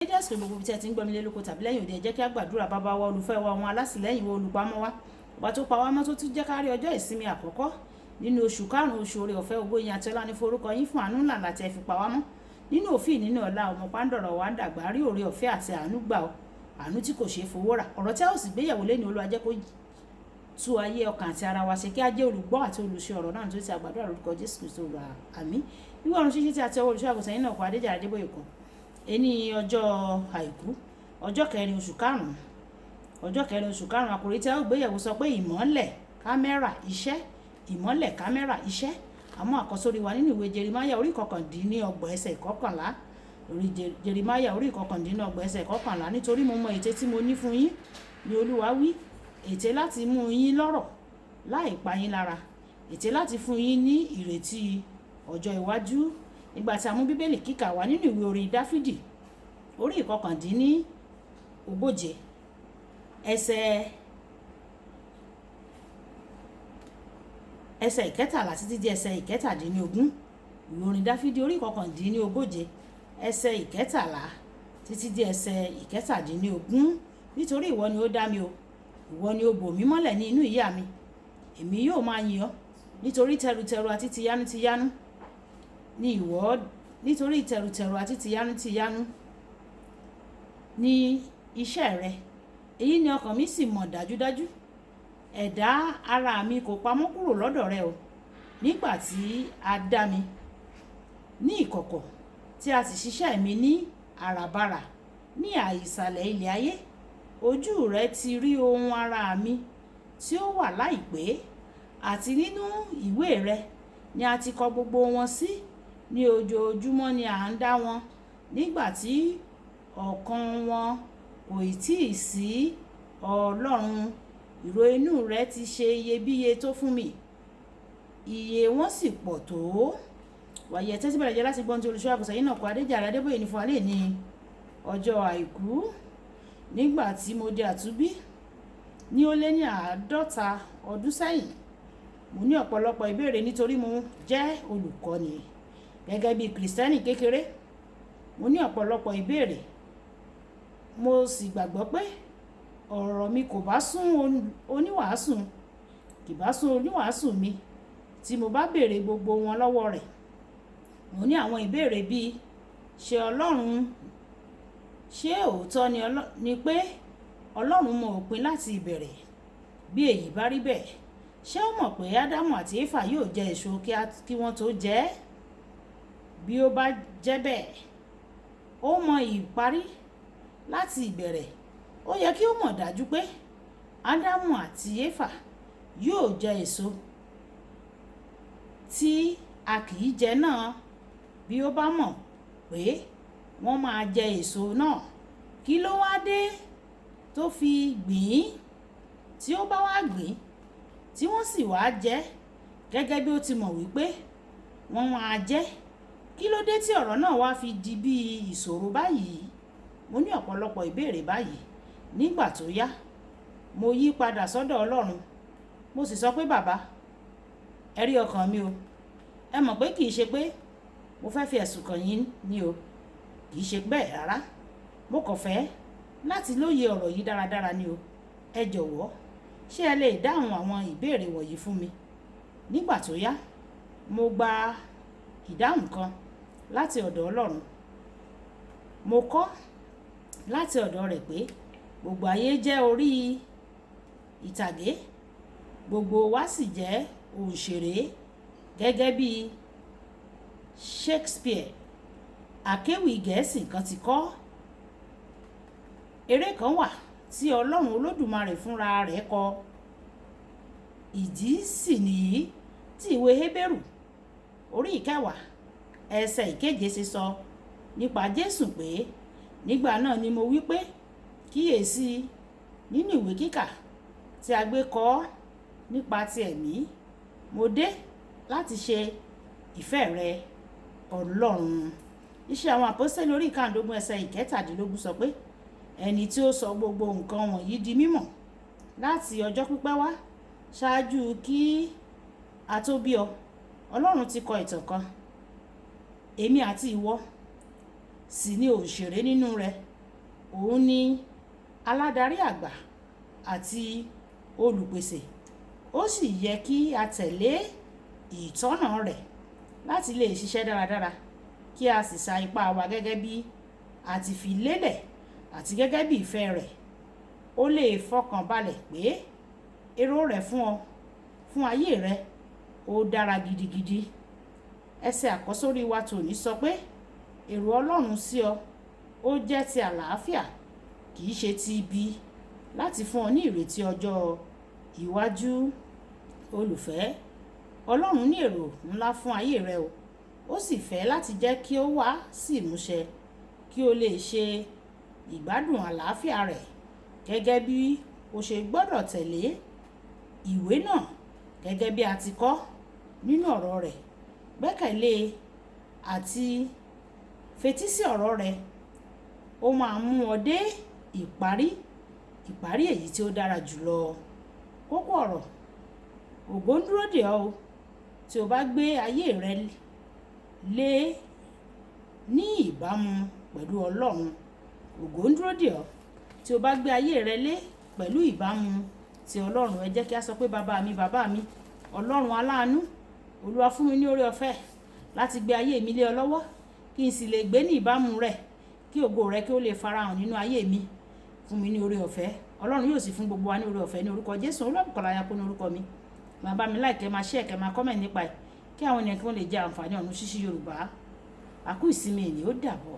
Leaders gbogbo tí ẹ ti ń gbọ́ mi lé lóko tàbí lẹ́yìn òde ẹ jẹ́ kí a gbàdúrà. Bàbá wa, olùfẹ́ wa, àwọn alásìlẹ́yìn wa, olùpamọ́ wa, ọba tó pa wá mọ́ tó tún jẹ́ ká rí ọjọ́ ìsinmi àkọ́kọ́ nínú oṣù karùn-ún, oṣù oore ọ̀fẹ́, ògo yín àti ọlá ní forúkọ yín fún àánú ńlá láti ẹ fi pa wá mọ́ nínú òfin nínú ọlá ọmọ pàǹdọ̀rọ̀ wa ń dàgbà rí oore ọ̀fẹ́ àti àánú gbà ọ́, àánú tí kò ṣeé fowó rà. Ọ̀rọ̀ tí a ó sì gbéyẹ̀wò lẹ́nu Olúwa jẹ́ kó tú ayé ọkàn àti ara wa ṣe, kí a jẹ́ olùgbọ́ àti olùṣe ọ̀rọ̀ náà tó ti àgbàdo àrùkọ Jésù Kristo Olúwa, àmín. Wíwọ ọ̀run ṣíṣí tí a ti ọwọ́ olùṣọ́ àgùntàn yín náà kọ Adéjàre Adébóyè kan ẹni ọjọ́ àìkú ọjọ́ kẹrin oṣù karùn-ún àkòrí tí a ó gbéyẹ̀wò sọ pé ìmọ́lẹ̀ kámẹ́rà iṣẹ́, ìmọ́lẹ̀ kámẹ́rà iṣẹ́. Àmọ́ àkọsórí wa nínú ìwé Jeremáyà orí ìkọkàndínlọ́gbọ̀n ẹsẹ̀ ìkọkànlá, orí Jeremáyà orí ìkọkàndínlọ́gbọ̀n ẹsẹ̀ ìkọkànlá. Nítorí mo mọ ète tí mo ní fún yín ni Olúwa wí, ète láti mú yín lọ́rọ̀ láì pa yín lára, ète láti fún yín ní ìrètí ọjọ́ iwájú. Nígbà tí a mú bíbélì kíkà wá nínú ìwé orin Dáfídì orí ìkọkàndínlógóje ẹsẹ̀ ìkẹtàlá títí di ẹsẹ̀ ìkẹtàdínlógún. Ìwé orin Dáfídì orí ìkọkàndínlógóje ẹsẹ̀ ìkẹtàlá títí di ẹsẹ̀ ìkẹtàdínlógún. Nítorí ìwọ ni ó dá mi o, ìwọ ni ó bò mí mọ́lẹ̀ ní inú ìyá mi, èmi yóò máa yìn ọ́. Nítorí tẹrutẹru àti tiyánú ni ìwọ, nítorí tẹrutẹru àti tiyánú ní iṣẹ́ rẹ, èyí ni ọkàn mi sì mọ̀ dájúdájú. Ẹ̀dá ara mi kò pamọ́ kúrò lọ́dọ̀ rẹ o, nígbà tí a dá mi ní ìkọ̀kọ̀ tí a sì ṣiṣẹ́ mi ní àràbarà ní àìsàlẹ̀ ilẹ̀ ayé. Ojú rẹ ti rí ohun ara mi tí ó wà láìpẹ́, àti nínú ìwé rẹ ni a ti kọ gbogbo wọn sí. Ní ojoojúmọ́ ni à ń dá wọn, nígbà tí ọ̀kan wọn kò tíì sí. Ọlọ́run, ìró inú rẹ ti ṣe iyebíye tó fún mi, iye wọn sì pọ̀ tó. Wàyí ẹ̀tẹ́ tí bẹ̀rẹ̀ jẹ́ láti gbọ́n tí olùṣọ́ àgùntàn yín náà kọ Adéjàre Adébóyè ní fún alẹ́ ní ọjọ́ àìkú. Nígbà tí mo di àtúnbí ní ó lé ní 50 ọdún sẹ́yìn, mo ní ọ̀pọ̀lọpọ̀ ìbéèrè nítorí mo jẹ́ olùkọ́ni. Gẹ́gẹ́ bí Kìrìsìtẹ́nì kékeré, mo ní ọ̀pọ̀lọpọ̀ ìbéèrè, mo sì gbàgbọ́ pé ọ̀rọ̀ mi kò bá sún oníwàásù mi tí mo bá béèrè gbogbo wọn lọ́wọ́ rẹ̀. Mo ní àwọn ìbéèrè bíi: ṣé òótọ́ ni pé Ọlọ́run mọ òpin láti ìbẹ̀rẹ̀? Bí èyí bá rí bẹ́ẹ̀, ṣé ó mọ̀ pé Ádámù àti Éfà yóò jẹ èso kí wọ́n tó jẹ ẹ́? Bí ó bá jẹ́ bẹ́ẹ̀, ó mọ ìparí láti ìbẹ̀rẹ̀. Ó yẹ kí ó mọ̀ dájú pé Ádámù àti Éfà yóò jẹ èso tí a kì í jẹ náà. Bí ó bá mọ̀ pé wọ́n máa jẹ èso náà, kí ló wá dé tó fi gbìn ín? Tí ó bá wá gbìn tí wọ́n sì wá jẹ gẹ́gẹ́ bí ó ti mọ̀ wípé wọ́n máa jẹ, kí ló dé tí ọ̀rọ̀ náà wá fi di bí ìṣòro báyìí? Mo ní ọ̀pọ̀lọpọ̀ ìbéèrè báyìí. Nígbà tó yá, mo yí padà sọ́dọ̀ Ọlọ́run, mo sì sọ pé bàbá, ẹ rí ọkàn mi o. Ẹ mọ̀ pé kì í ṣe pé mo fẹ́ fi ẹ̀sùn kàn yín ni o, kì í ṣe bẹ́ẹ̀ rárá. Mo kàn fẹ́ láti lóye ọ̀rọ̀ yìí dáradára ni o. Ẹ jọ̀wọ́, ṣé ẹ lè dáhùn àwọn ìbéèrè wọ̀nyí fún mi? Nígbà tó yá, mo gba ìdáhùn kan láti ọ̀dọ̀ Ọlọ́run. Mo kọ́ láti ọ̀dọ̀ rẹ̀ pé gbogbo ayé jẹ́ orí ìtàgé, gbogbo wa sì jẹ́ òṣèré. Gẹ́gẹ́ bí Shakespeare, akéwì Gẹ̀ẹ́sì kan ti kọ, eré kan wà tí Ọlọ́run Olódùmarè fúnra rẹ̀ kọ. Ìdí sì nìyí tí ìwé Hébérù orí 10 ẹsẹ̀ 7 ṣe sọ nípa Jésù pé, nígbà náà ni mo wí pé, kíyèsí, nínú ìwé kíkà tí a gbé kọ nípa ti ẹ̀mí, mo dé láti ṣe ìfẹ́ rẹ Ọlọ́run. Iṣẹ́ àwọn Àpọ́sítélì orí 15 ẹsẹ̀ 17 sọ pé, ẹni tí ó sọ gbogbo nǹkan wọ̀nyí di mímọ̀ láti ọjọ́ pípẹ́ wá, ṣáájú kí a tó bí ọ, Ọlọ́run ti kọ ìtàn kan èmi àti ìwọ sì ni òṣèré nínú rẹ̀. òun ni aládarí àgbà àti olùpèsè. Ó sì yẹ kí a tẹ̀lé ìtọ́nà rẹ̀ láti lè ṣiṣẹ́ dáradára, kí a sì sa ipá wa gẹ́gẹ́ bí a ti fi lélẹ̀ àti gẹ́gẹ́ bí ìfẹ́ rẹ̀. Ó lè fọkàn balẹ̀ pé èrò rẹ̀ fún ọ, fún ayé rẹ, ó dára gidigidi. Ẹsẹ̀ àkọ́sórí wa tòní sọ pé èrò Ọlọ́run sí ọ ó jẹ́ ti àlàáfíà, kì í ṣe ti ibi, láti fún ọ ní ìrètí ọjọ́ iwájú. Olùfẹ́, Ọlọ́run ní èrò ńlá fún ayé rẹ o. Ó sì fẹ́ láti jẹ́ kí ó wá sí ìmúṣẹ, kí o lè ṣe ìgbádùn àlàáfíà rẹ̀ gẹ́gẹ́ bí o ṣe gbọ́dọ̀ tẹ̀lé ìwé náà gẹ́gẹ́ bí a ti kọ nínú ọ̀rọ̀ rẹ̀. Gbẹ́kẹ̀lé àti fetí sí ọ̀rọ̀ rẹ̀. Ó máa mú ọ dé ìparí èyí tí ó dára jùlọ. Kókó ọ̀rọ̀: ògo ń dúró dè ọ́ o. Tí o bá gbé ayé rẹ lé ní ìbámu pẹ̀lú Ọlọ́run, ògo ń dúró dè ọ́. Tí o bá gbé ayé rẹ lé pẹ̀lú ìbámu ti Ọlọ́run, ẹ jẹ́ kí a sọ pé bàbá mi, Ọlọ́run aláàánú, Olúwa fún mi ní oore ọ̀fẹ́ láti gbé ayé mi lé ọ lọ́wọ́, kí n sì lè gbé ní ìbámu rẹ̀, kí ògo rẹ kí ó lè farahàn nínú ayé mi. Fún mi ní oore ọ̀fẹ́. Ọlọ́run yóò sì fún gbogbo wa ní oore ọ̀fẹ́ ní orúkọ Jésù. Olúwàbùkọ́lá Ayákó ní orúkọ mi. Máa bá mi like, máa share, máa comment nípa ẹ̀, kí àwọn ènìyàn kí wọ́n lè jẹ àǹfààní ọ̀run ṣíṣí Yorùbá. Àkú ìsinmi ènìyàn ó dàbọ̀.